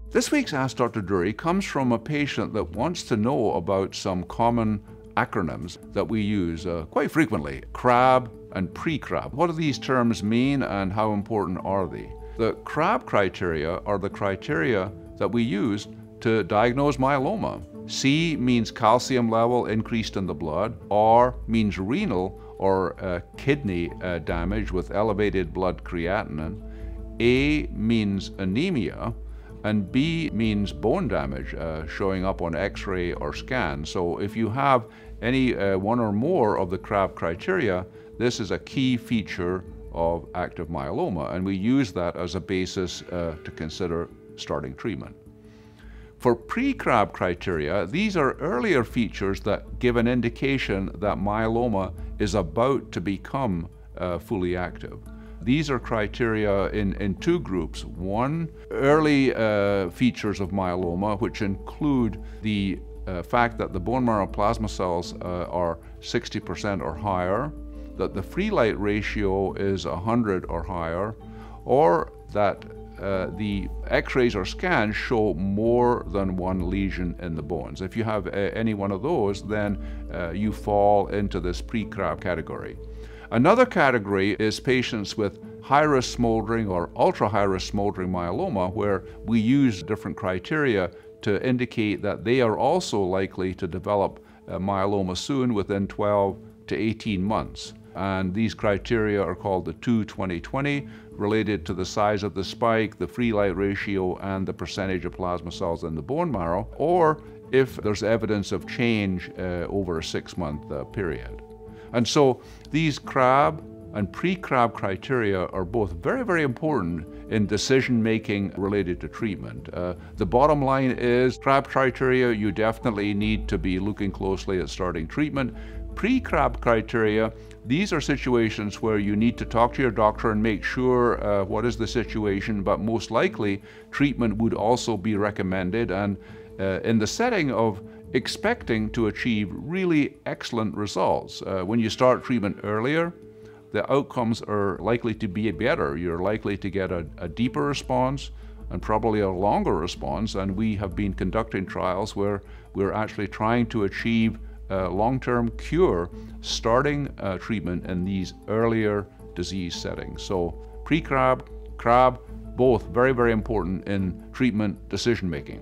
This week's Ask Dr. Durie comes from a patient that wants to know about some common acronyms that we use quite frequently, CRAB and pre-CRAB. What do these terms mean and how important are they? The CRAB criteria are the criteria that we use to diagnose myeloma. C means calcium level increased in the blood, R means renal or kidney damage with elevated blood creatinine, A means anemia, and B means bone damage showing up on X-ray or scan. So if you have any one or more of the CRAB criteria, this is a key feature of active myeloma, and we use that as a basis to consider starting treatment. For pre-CRAB criteria, these are earlier features that give an indication that myeloma is about to become fully active. These are criteria in two groups. One, early features of myeloma, which include the fact that the bone marrow plasma cells are 60% or higher, that the free light ratio is 100 or higher, or that the X-rays or scans show more than one lesion in the bones. If you have any one of those, then you fall into this pre-CRAB category. Another category is patients with high-risk smoldering or ultra-high-risk smoldering myeloma, where we use different criteria to indicate that they are also likely to develop myeloma soon, within 12 to 18 months. And these criteria are called the 2-20-20, related to the size of the spike, the free light ratio, and the percentage of plasma cells in the bone marrow, or if there's evidence of change over a 6-month period. And so these CRAB and pre-CRAB criteria are both very, very important in decision-making related to treatment. The bottom line is, CRAB criteria, you definitely need to be looking closely at starting treatment. Pre-CRAB criteria, these are situations where you need to talk to your doctor and make sure what is the situation, but most likely treatment would also be recommended, and in the setting of expecting to achieve really excellent results. When you start treatment earlier, the outcomes are likely to be better. You're likely to get a deeper response and probably a longer response, and we have been conducting trials where we're actually trying to achieve long-term cure starting treatment in these earlier disease settings. So pre-CRAB, CRAB, both very, very important in treatment decision-making.